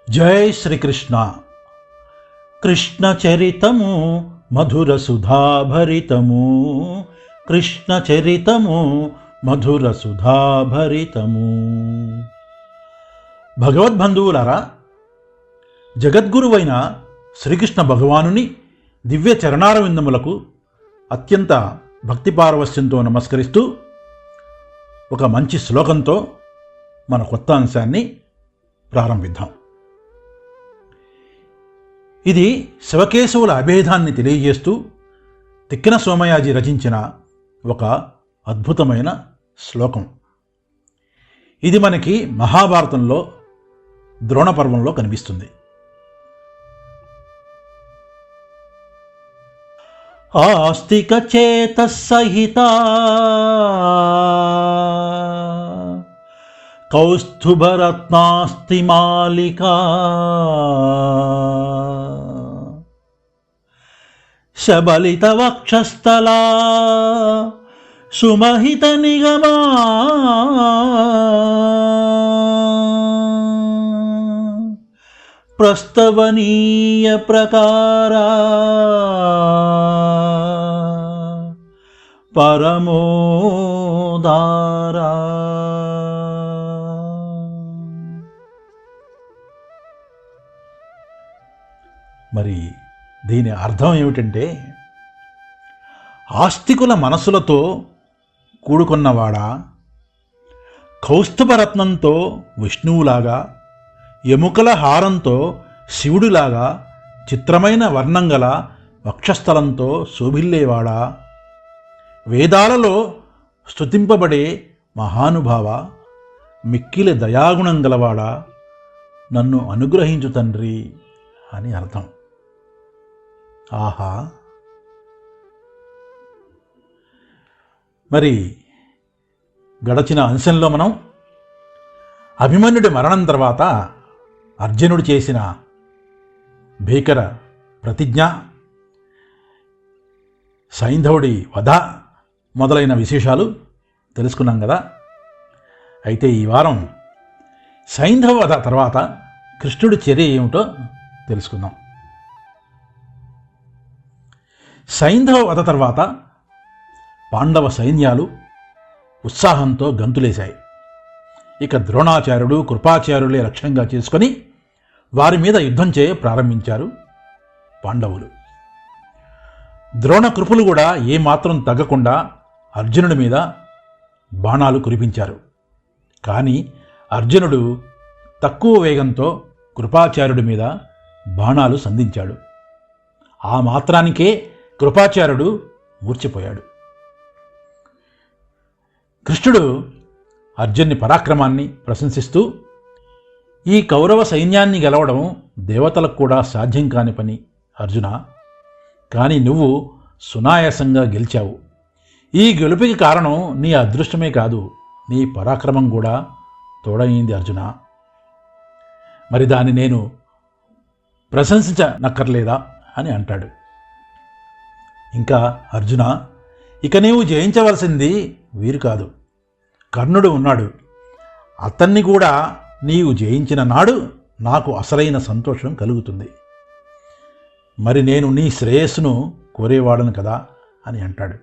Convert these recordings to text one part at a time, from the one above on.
జై శ్రీకృష్ణ. కృష్ణ చరితము మధుర సుధాభరితము, కృష్ణ చరితము మధుర సుధాభరితము. భగవద్బంధువులారా, జగద్గురువైన శ్రీకృష్ణ భగవానుని దివ్య చరణారవిందములకు అత్యంత భక్తి పారవస్యంతో నమస్కరిస్తూ ఒక మంచి శ్లోకంతో మన కొత్త అంశాన్ని ప్రారంభిద్దాం. ఇది శివకేశవుల అభేదాన్ని తెలియజేస్తూ తిక్కిన సోమయాజి రచించిన ఒక అద్భుతమైన శ్లోకం. ఇది మనకి మహాభారతంలో ద్రోణ పర్వంలో కనిపిస్తుంది. ఆస్తిక చేతసహిత కౌస్తుభరత్నాస్తి మాలికా శబలిత వక్షస్థలా సుమహిత నిగమా ప్రస్తవనీయ ప్రకారా పరమోదారా. మరి దీని అర్థం ఏమిటంటే, ఆస్తికుల మనసులతో కూడుకున్నవాడా, కౌస్తుభరత్నంతో విష్ణువులాగా, ఎముకల హారంతో శివుడిలాగా, చిత్రమైన వర్ణం గల వక్షస్థలంతో శోభిల్లేవాడా, వేదాలలో స్తుతింపబడే మహానుభావ, మిక్కిలి దయాగుణం గలవాడా, నన్ను అనుగ్రహించు తండ్రి అని అర్థం. ఆహా! మరి గడచిన అంశంలో మనం అభిమన్యుడి మరణం తర్వాత అర్జునుడు చేసిన భీకర ప్రతిజ్ఞ, సైంధవుడి వధ మొదలైన విశేషాలు తెలుసుకున్నాం కదా. అయితే ఈ వారం సైంధవ వధ తర్వాత కృష్ణుడి చర్య ఏమిటో తెలుసుకుందాం. సైంధవ వధ తర్వాత పాండవ సైన్యాలు ఉత్సాహంతో గంతులేశాయి. ఇక ద్రోణాచార్యుడు, కృపాచార్యులే లక్ష్యంగా చేసుకొని వారి మీద యుద్ధం చేయ ప్రారంభించారు పాండవులు. ద్రోణ కృపులు కూడా ఏమాత్రం తగ్గకుండా అర్జునుడి మీద బాణాలు కురిపించారు. కానీ అర్జునుడు తక్కువ వేగంతో కృపాచార్యుడి మీద బాణాలు సంధించాడు. ఆ మాత్రానికే కృపాచార్యుడు మూర్ఛపోయాడు. కృష్ణుడు అర్జున్ని పరాక్రమాన్ని ప్రశంసిస్తూ, ఈ కౌరవ సైన్యాన్ని గెలవడం దేవతలకు కూడా సాధ్యం కాని పని అర్జున, కానీ నువ్వు సునాయాసంగా గెలిచావు. ఈ గెలుపుకి కారణం నీ అదృష్టమే కాదు, నీ పరాక్రమం కూడా తోడైంది అర్జున. మరి దాన్ని నేను ప్రశంసించనక్కర్లేదా అని అంటాడు. ఇంకా అర్జున, ఇక నీవు జయించవలసింది వీరు కాదు, కర్ణుడు ఉన్నాడు. అతన్ని కూడా నీవు జయించిన నాడు నాకు అసలైన సంతోషం కలుగుతుంది. మరి నేను నీ శ్రేయస్సును కోరేవాడను కదా అని అంటాడు.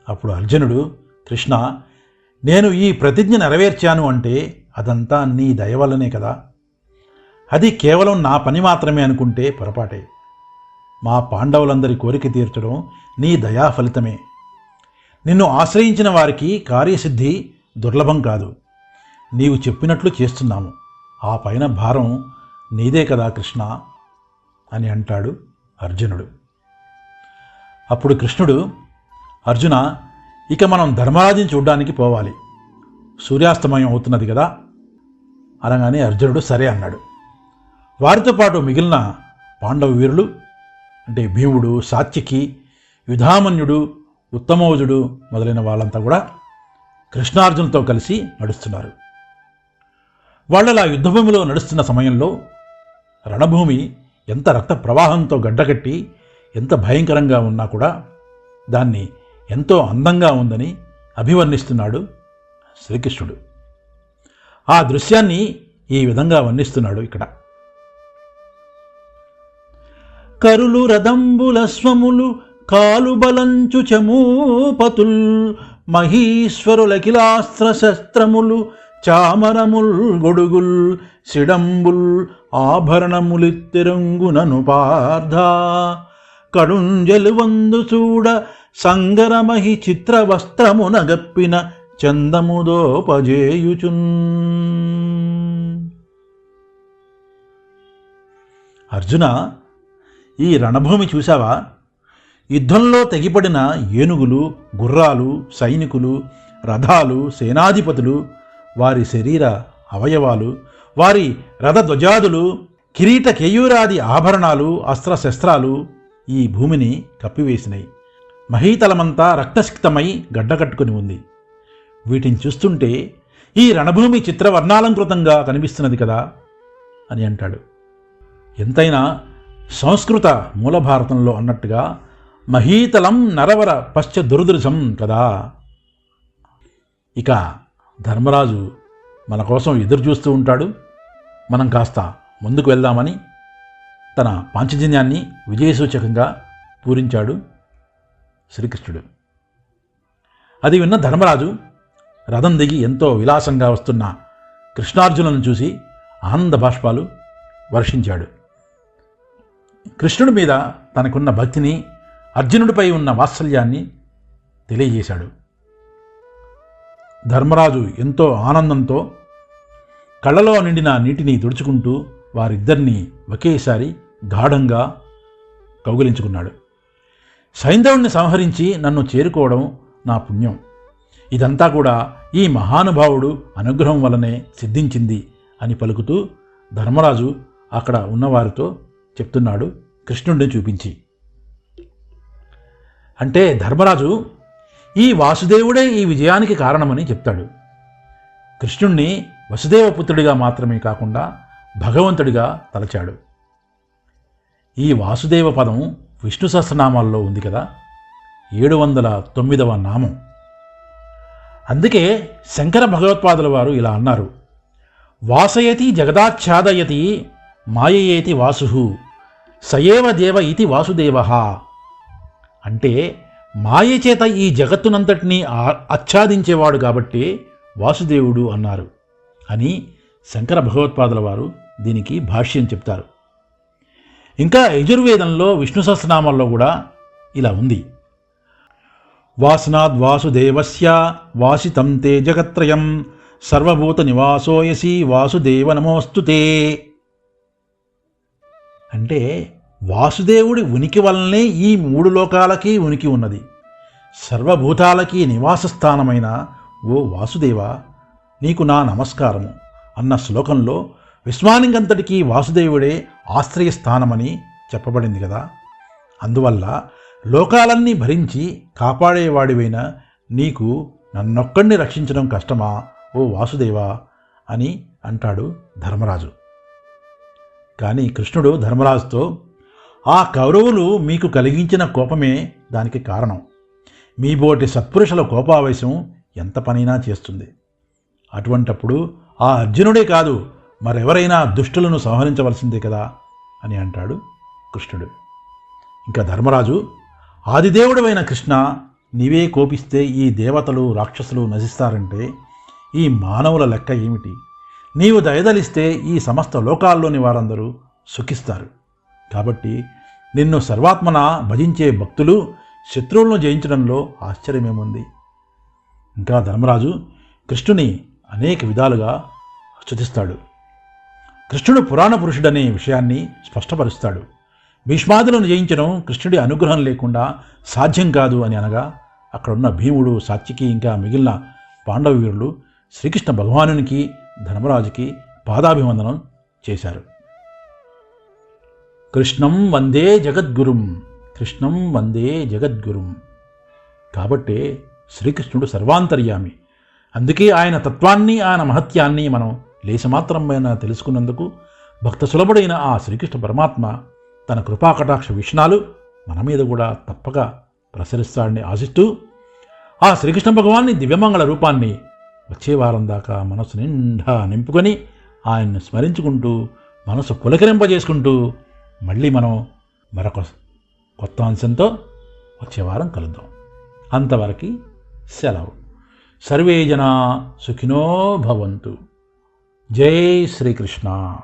అప్పుడు అర్జునుడు, కృష్ణ, నేను ఈ ప్రతిజ్ఞ నెరవేర్చాను అంటే అదంతా నీ దయ వల్లనే కదా. అది కేవలం నా పని మాత్రమే అనుకుంటే పొరపాటే. మా పాండవులందరి కోరిక తీర్చడం నీ దయా ఫలితమే. నిన్ను ఆశ్రయించిన వారికి కార్యసిద్ధి దుర్లభం కాదు. నీవు చెప్పినట్లు చేస్తున్నాము. ఆ పైన భారం నీదే కదా కృష్ణ అని అంటాడు అర్జునుడు. అప్పుడు కృష్ణుడు, అర్జున, ఇక మనం ధర్మరాజుని చూడ్డానికి పోవాలి. సూర్యాస్తమయం అవుతున్నది కదా అనగానే అర్జునుడు సరే అన్నాడు. వారితో పాటు మిగిలిన పాండవ వీరులు అంటే భీముడు, సాత్యకి, యుధామన్యుడు, ఉత్తమౌజుడు మొదలైన వాళ్ళంతా కూడా కృష్ణార్జునులతో కలిసి నడుస్తున్నారు. వాళ్ళలా యుద్ధభూమిలో నడుస్తున్న సమయంలో రణభూమి ఎంత రక్త ప్రవాహంతో గడ్డకట్టి ఎంత భయంకరంగా ఉన్నా కూడా దాన్ని ఎంతో అందంగా ఉందని అభివర్ణిస్తున్నాడు శ్రీకృష్ణుడు. ఆ దృశ్యాన్ని ఈ విధంగా వర్ణిస్తున్నాడు ఇక్కడ. కరులు రదంబులస్వములు కాలుబలంచు చమూపతుల్ మహీశ్వరులకిలాస్త్ర శస్త్రములు చామరముల్ గొడుగుల్ సిడంబుల్ ఆభరణములిత్తెరంగునను పార్థ కడుంజలువందు చూడ సంగరమహి చిత్రవస్త్రమునగప్పిన చందముదోపజేయుచున్. అర్జున, ఈ రణభూమి చూశావా? యుద్ధంలో తెగిపడిన ఏనుగులు, గుర్రాలు, సైనికులు, రథాలు, సేనాధిపతులు, వారి శరీర అవయవాలు, వారి రథధ్వజాదులు, కిరీట కేయూరాది ఆభరణాలు, అస్త్రశస్త్రాలు ఈ భూమిని కప్పివేసినాయి. మహీతలమంతా రక్తసిక్తమై గడ్డకట్టుకుని ఉంది. వీటిని చూస్తుంటే ఈ రణభూమి చిత్రవర్ణాలంకృతంగా కనిపిస్తున్నది కదా అని అంటాడు. ఎంతైనా సంస్కృత మూల భారతంలో అన్నట్టుగా మహీతలం నరవర పశ్చ దుర్దృశం కదా. ఇక ధర్మరాజు మన కోసం ఎదురు చూస్తూ ఉంటాడు. మనం కాస్త ముందుకు వెళ్దామని తన పాంచజన్యాన్ని విజయసూచకంగా పూరించాడు శ్రీకృష్ణుడు. అది విన్న ధర్మరాజు రథం దిగి ఎంతో విలాసంగా వస్తున్న కృష్ణార్జునులను చూసి ఆనంద బాష్పాలు వర్షించాడు. కృష్ణుడి మీద తనకున్న భక్తిని, అర్జునుడిపై ఉన్న వాత్సల్యాన్ని తెలియజేశాడు. ధర్మరాజు ఎంతో ఆనందంతో కళ్ళలో నిండిన నీటిని తుడుచుకుంటూ వారిద్దరినీ ఒకేసారి గాఢంగా కౌగిలించుకున్నాడు. సైంధవుణ్ణి సంహరించి నన్ను చేరుకోవడం నా పుణ్యం. ఇదంతా కూడా ఈ మహానుభావుడు అనుగ్రహం వల్లనే సిద్ధించింది అని పలుకుతూ ధర్మరాజు అక్కడ ఉన్నవారితో చెప్తున్నాడు కృష్ణుడిని చూపించి. అంటే ధర్మరాజు ఈ వాసుదేవుడే ఈ విజయానికి కారణమని చెప్తాడు. కృష్ణుణ్ణి వసుదేవపుత్రుడిగా మాత్రమే కాకుండా భగవంతుడిగా తలచాడు. ఈ వాసుదేవ పదం విష్ణు సహస్రనామాల్లో ఉంది కదా, 709వ నామం. అందుకే శంకర భగవత్పాదుల వారు ఇలా అన్నారు: వాసయతి జగదాచ్ఛాదయతి మాయయేతి వాసు సయేవ దేవ ఇతి వాసుదేవ. అంటే మాయ చేత ఈ జగత్తునంతటినీ ఆచ్ఛాదించేవాడు కాబట్టి వాసుదేవుడు అన్నారు అని శంకర భగవత్పాదుల వారు దీనికి భాష్యం చెప్తారు. ఇంకా యజుర్వేదంలో విష్ణు సహస్రనామాల్లో కూడా ఇలా ఉంది: వాసనాద్వాసుదేవస్య వాసితం తే జగత్రయం సర్వభూత నివాసోయసి వాసుదేవ నమోస్తుతే. అంటే వాసుదేవుడి ఉనికి వల్లనే ఈ 3 లోకాలకి ఉనికి ఉన్నది. సర్వభూతాలకి నివాస స్థానమైన ఓ వాసుదేవ, నీకు నా నమస్కారము అన్న శ్లోకంలో విశ్వానికంతటికీ వాసుదేవుడే ఆశ్రయస్థానమని చెప్పబడింది కదా. అందువల్ల లోకాలన్నీ భరించి కాపాడేవాడివైన నీకు నన్నొక్కడిని రక్షించడం కష్టమా ఓ వాసుదేవా అని అంటాడు ధర్మరాజు. కానీ కృష్ణుడు ధర్మరాజుతో, ఆ కౌరవులు మీకు కలిగించిన కోపమే దానికి కారణం. మీబోటి సత్పురుషుల కోపావేశం ఎంత పనైనా చేస్తుంది. అటువంటప్పుడు ఆ అర్జునుడే కాదు మరెవరైనా దుష్టులను సంహరించవలసిందే కదా అని అంటాడు కృష్ణుడు. ఇంకా ధర్మరాజు, ఆదిదేవుడైన కృష్ణ, నీవే కోపిస్తే ఈ దేవతలు రాక్షసులు నశిస్తారంటే ఈ మానవుల లెక్క ఏమిటి? నీవు దయదలిస్తే ఈ సమస్త లోకాల్లోని వారందరూ సుఖిస్తారు. కాబట్టి నిన్ను సర్వాత్మన భజించే భక్తులు శత్రువులను జయించడంలో ఆశ్చర్యమేముంది? ఇంకా ధర్మరాజు కృష్ణుని అనేక విధాలుగా స్తుతిస్తాడు. కృష్ణుడు పురాణ పురుషుడనే విషయాన్ని స్పష్టపరుస్తాడు. భీష్మాదులను జయించడం కృష్ణుడి అనుగ్రహం లేకుండా సాధ్యం కాదు అని అనగా అక్కడున్న భీముడు, సాత్యకి ఇంకా మిగిలిన పాండవ వీరులు శ్రీకృష్ణ భగవానునికి, ధర్మరాజుకి పాదాభివందనం చేశారు. కృష్ణం వందే జగద్గురుం, కృష్ణం వందే జగద్గురుం. కాబట్టే శ్రీకృష్ణుడు సర్వాంతర్యామి. అందుకే ఆయన తత్వాన్ని, ఆయన మహత్యాన్ని మనం లేశమాత్రమైన తెలుసుకున్నందుకు భక్త సులభుడైన ఆ శ్రీకృష్ణ పరమాత్మ తన కృపాకటాక్ష వీక్షణాలు మన మీద కూడా తప్పక ప్రసరిస్తాడని ఆశిస్తూ ఆ శ్రీకృష్ణ భగవాన్ని దివ్యమంగళ రూపాన్ని వచ్చే వారం దాకా మనసు నిండా నింపుకొని ఆయన్ని స్మరించుకుంటూ మనసు పులకరింపజేసుకుంటూ మళ్ళీ మనం మరొక కొత్త అంశంతో వచ్చే వారం కలుద్దాం. అంతవరకు సెలవు. సర్వే జనా సుఖినో భవంతు. జై శ్రీకృష్ణ.